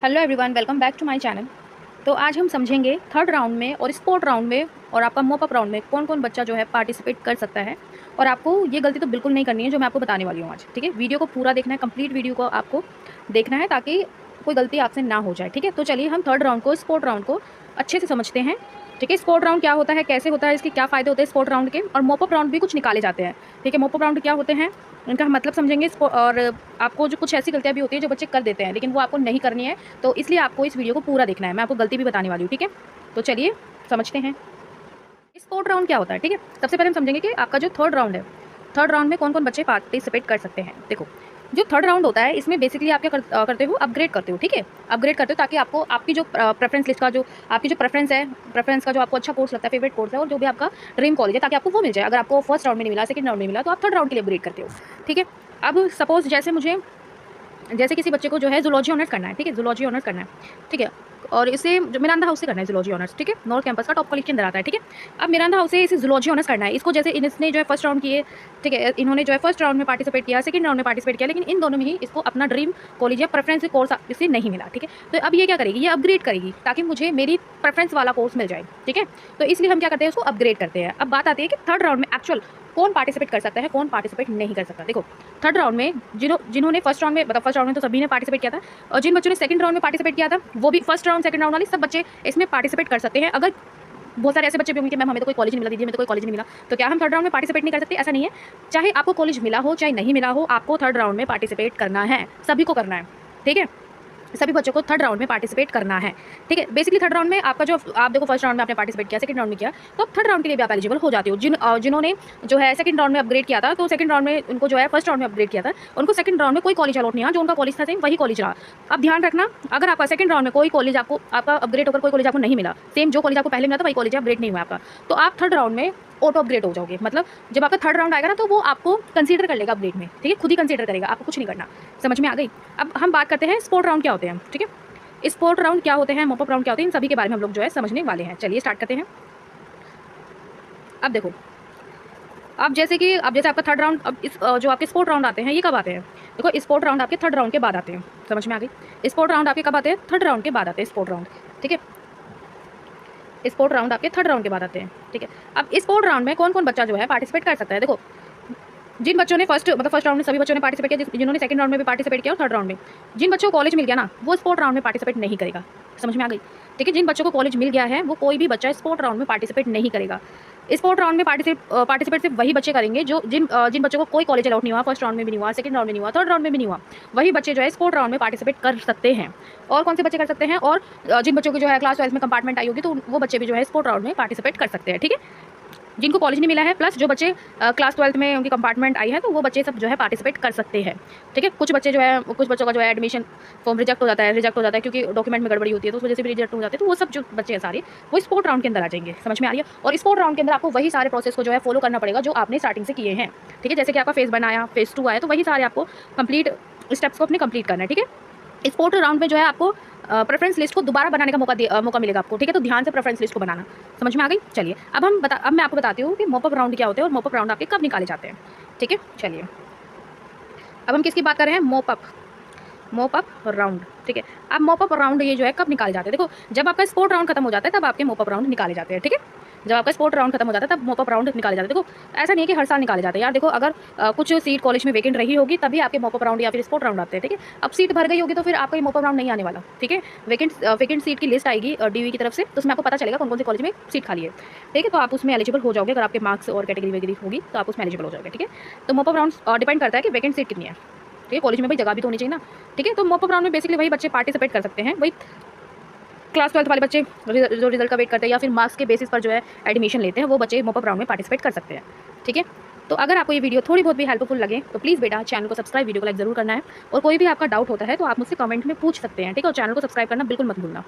Hello everyone, welcome back to my channel. तो आज हम समझेंगे थर्ड राउंड में और स्पोर्ट राउंड में और आपका मॉप अप राउंड में कौन कौन बच्चा जो है पार्टिसिपेट कर सकता है। और आपको ये गलती तो बिल्कुल नहीं करनी है जो मैं आपको बताने वाली हूँ आज। ठीक है, वीडियो को पूरा देखना है, कंप्लीट वीडियो को आपको देखना है ताकि कोई गलती आपसे ना हो जाए। ठीक है, तो चलिए हम थर्ड राउंड को, स्पोर्ट राउंड को अच्छे से समझते हैं। ठीक है, स्पोर्ट राउंड क्या होता है, कैसे होता है, इसके क्या फ़ायदे होते हैं स्पोर्ट राउंड के, और मॉप अप राउंड भी कुछ निकाले जाते हैं। ठीक है, मॉप अप राउंड क्या होते हैं, उनका हम मतलब समझेंगे। और आपको जो कुछ ऐसी गलतियाँ भी होती है जो बच्चे कर देते हैं लेकिन वो आपको नहीं करनी है, तो इसलिए आपको इस वीडियो को पूरा देखना है। मैं आपको गलती भी बताने वाली हूँ। ठीक है, तो चलिए समझते हैं स्पोर्ट राउंड क्या होता है। ठीक है, सबसे पहले हम समझेंगे कि आपका जो थर्ड राउंड है, थर्ड राउंड में कौन कौन बच्चे पार्टिसिपेट कर सकते हैं। देखो, जो थर्ड राउंड होता है इसमें बेसिकली आप क्या करते हो, अपग्रेड करते हो। ठीक है, अपग्रेड करते हो ताकि आपको आपकी जो प्रेफरेंस लिस्ट का जो आपकी जो प्रेफरेंस है, प्रेफरेंस का जो आपको अच्छा कोर्स लगता है, फेवरेट कोर्स है, और जो भी आपका ड्रीम कॉलेज है, ताकि आपको वो मिल जाए। अगर आपको फर्स्ट राउंड में नहीं मिला, सेकंड राउंड में मिला, तो आप थर्ड राउंड के लिए अपग्रेड करते हो। ठीक है, अब सपोज जैसे किसी बच्चे को जो है जूलॉजी ऑनर्स करना है। ठीक है, जूलॉजी ऑनर्स करना है। ठीक है, और इसे जो मिरांडा हाउस से करना है जूलॉजी ऑनर्स। ठीक है, नॉर्थ कैंपस का टॉप कॉलेज के अंदर आता है। ठीक है, अब मिरांडा हाउस से इसे जूलॉजी ऑनर्स करना है। इसको जैसे इसने जो है फर्स्ट राउंड किए, ठीक है, इन्होंने जो है फर्स्ट राउंड में पार्टिसिपेट किया, सेकंड राउंड में पार्टिसिपेट किया, लेकिन इन दोनों में ही इसको अपना ड्रीम कॉलेज या प्रेफरेंस कोर्स इसे नहीं मिला। ठीक है, तो अब ये क्या करेगी, ये अपग्रेड करेगी ताकि मुझे मेरी प्रेफरेंस वाला कोर्स मिल जाए। ठीक है, तो इसलिए हम क्या करते हैं, उसको अपग्रेड करते हैं। अब बात आती है कि थर्ड राउंड में एक्चुअल कौन पार्टिसिपेट कर सकता है, कौन पार्टिसिपेट नहीं कर सकता। देखो, थर्ड राउंड में जिन्होंने फर्स्ट राउंड में, मतलब फर्स्ट राउंड में तो सभी ने पार्टिसिपेट किया था, और जिन बच्चों ने सेकंड राउंड में पार्टिसिपेट किया था, वो भी फर्स्ट राउंड सेकंड राउंड वाले सब बच्चे इसमें पार्टिसिपेट कर सकते हैं। अगर बहुत सारे ऐसे बच्चे भी होंगे कि मैम हमें तो कोई कॉलेज नहीं मिला, दीदी हमें तो कोई कॉलेज नहीं मिला, तो क्या हम थर्ड राउंड में पार्टिसिपेट नहीं कर सकते? ऐसा नहीं है, चाहे आपको कॉलेज मिला हो चाहे नहीं मिला हो, आपको थर्ड राउंड में पार्टिसिपेट करना है, सभी को करना है। ठीक है, सभी बच्चों को थर्ड राउंड में पार्टिसिपेट करना है। ठीक है, बेसिकली थर्ड राउंड में आपका जो आप देखो, फर्स्ट राउंड में आपने पार्टिसिपेट किया, सेकंड राउंड में किया, तो आप थर्ड राउंड के लिए भी आप एलिजिबल हो जाते हो। जिन्होंने जो है सेकंड राउंड में अपग्रेड किया था, तो सेकंड राउंड में उनको जो है फर्स्ट राउंड में अपग्रेड किया था, उनको सेकंड राउंड में कोई कॉलेज अलॉट नहीं हुआ, जो उनका कॉलेज था सेम वही कॉलेज रहा। अब ध्यान रखना, अगर आपका सेकंड राउंड में कोई कॉलेज आपका अपग्रेड होकर कोई कॉलेज आपको नहीं मिला, सेम जो कॉलेज आपको पहले मिला था वही कॉलेज अपग्रेड नहीं हुआ आपका, तो आप थर्ड राउंड में ऑटो अपग्रेड हो जाओगे। मतलब जब आपका थर्ड राउंड आएगा ना, तो वो आपको कंसीडर कर लेगा अपग्रेड में। ठीक है, खुद ही कंसीडर करेगा, आपको कुछ नहीं करना। समझ में आ गई? अब हम बात करते हैं स्पोर्ट राउंड क्या होते हैं। ठीक है, स्पोर्ट राउंड क्या होते हैं, मॉप अप राउंड क्या होते हैं, इन सभी के बारे में हम लोग जो है समझने वाले हैं। चलिए स्टार्ट करते हैं। अब देखो, अब जैसे आपका थर्ड राउंड, अब इस जो आपके स्पोर्ट राउंड आते हैं, ये कब आते हैं? देखो, स्पोर्ट राउंड आपके थर्ड राउंड के बाद आते हैं। समझ में आ गई? स्पोर्ट राउंड आपके कब आते हैं? थर्ड राउंड के बाद आते हैं स्पोर्ट राउंड। ठीक है, स्पोर्ट राउंड आपके थर्ड राउंड के बाद आते हैं। ठीक है, अब स्पोर्ट राउंड में कौन कौन बच्चा जो है पार्टिसिपेट कर सकता है। देखो, जिन बच्चों ने फर्स्ट राउंड में सभी बच्चों ने पार्टिसिपेट किया, जिन्होंने सेकंड राउंड में भी पार्टिसिपेट किया और थर्ड राउंड में, जिन बच्चों को कॉलेज मिल गया ना, वो स्पोर्ट राउंड में पार्टिसिपेट नहीं करेगा। समझ में आ गई? ठीक है, जिन बच्चों को कॉलेज मिल गया है वो कोई भी बच्चा स्पोर्ट राउंड में पार्टिसिपेट नहीं करेगा। स्पोर्ट राउंड में पार्टिसिपेट सिर्फ वही बच्चे करेंगे जो जिन बच्चों को कोई कॉलेज अलॉट नहीं हुआ, फर्स्ट राउंड में भी नहीं हुआ, सेकंड राउंड में नहीं हुआ, थर्ड राउंड में भी नहीं हुआ, वही बच्चे जो है स्पोर्ट राउंड में पार्टिसिपेट कर सकते हैं। और कौन से बच्चे कर सकते हैं? और जिन बच्चों की जो है क्लास 12 में कंपार्टमेंट आई होगी, तो वो बच्चे भी जो है स्पोर्ट राउंड में पार्टिसिपेट कर सकते हैं। ठीक है, जिनको कॉलेज नहीं मिला है, प्लस जो बच्चे क्लास 12 में उनकी कंपार्टमेंट आई है, तो वो बच्चे सब जो है पार्टिसिपेट कर सकते हैं। ठीक है, कुछ बच्चे जो है, कुछ बच्चों का जो है एडमिशन फॉर्म रिजेक्ट हो जाता है क्योंकि डॉक्यूमेंट में गड़बड़ी होती है, तो उस वजह से भी रिजेक्ट हो जाते हैं, तो वो सब जो बच्चे हैं सारे वो स्पोर्ट राउंड के अंदर आ जाएंगे। समझ में आ रही है? और स्पोर्ट राउंड के अंदर आपको वही सारे प्रोसेस को जो है फॉलो करना पड़ेगा जो आपने स्टार्टिंग से किए हैं। ठीक है, जैसे कि आपका फेज़ 1 आया, फेज़ 2 आया, तो वही सारे आपको कंप्लीट स्टेप्स को अपने कंप्लीट करना है। ठीक है, स्पोर्ट राउंड में जो है आपको प्रेफरेंस लिस्ट को दोबारा बनाने का मौका मिलेगा आपको। ठीक है, तो ध्यान से प्रेफरेंस लिस्ट को बनाना। समझ में आ गई? चलिए, अब मैं आपको बताती हूँ कि मॉप अप राउंड क्या होते हैं और मॉप अप राउंड आपके कब निकाले जाते हैं। ठीक है, चलिए, अब हम किसकी बात कर रहे हैं? Mop up round. ठीक है, अब मॉप अप राउंड ये जो है कब निकाले जाते हैं? देखो, जब आपका स्पोर्ट राउंड खत्म हो जाता है तब आपके मॉप अप राउंड निकाले जाते हैं। ठीक है, जब आपका स्पोर्ट राउंड खत्म हो जाता है तब मॉप अप राउंड निकाले जाते हैं। देखो, ऐसा नहीं है कि हर साल निकाले जाते हैं यार। देखो, अगर कुछ सीट कॉलेज में वैकेंट रही होगी तभी आपके मॉप अप राउंड या फिर स्पोर्ट राउंड आते हैं। ठीक है, अब सीट भर गई होगी तो फिर आपका ये मॉप अप राउंड नहीं आने वाला। ठीक है, वैकेंट सीट की लिस्ट आएगी डीयू की तरफ से, तो उसमें आपको पता चलेगा कौन कौन से कॉलेज में सीट खाली है। ठीक है, तो आप उसमें एलिजिबल हो जाओगे। अगर आपके मार्क्स और कैटेगरी वगैरह होगी तो आप उसमें एलिजिबल हो जाओगे। ठीक है, तो मॉप अप राउंड डिपेंड करता है कि वैकेंट सीट कितनी है। ठीक है, कॉलेज में भाई जगह भी तो होनी चाहिए ना। ठीक है, तो मॉप अप राउंड में बेसिकली वही बच्चे पार्टिसिपेट कर सकते हैं, वही क्लास 12 वाले बच्चे जो रिजल्ट का वेट करते हैं या फिर मार्क्स के बेसिस पर जो है एडमिशन लेते हैं, वो बच्चे मॉप अप राउंड में पार्टिसिपेट कर सकते हैं। ठीक है, तो अगर आपको ये वीडियो थोड़ी बहुत भी हेल्पफुल लगे तो प्लीज़ बेटा चैनल को सब्सक्राइब, वीडियो को लाइक जरूर करना है, और कोई भी आपका डाउट होता है तो आप मुझसे कमेंट में पूछ सकते हैं। ठीक है, और चैनल को सब्सक्राइब करना बिल्कुल मत भूलना।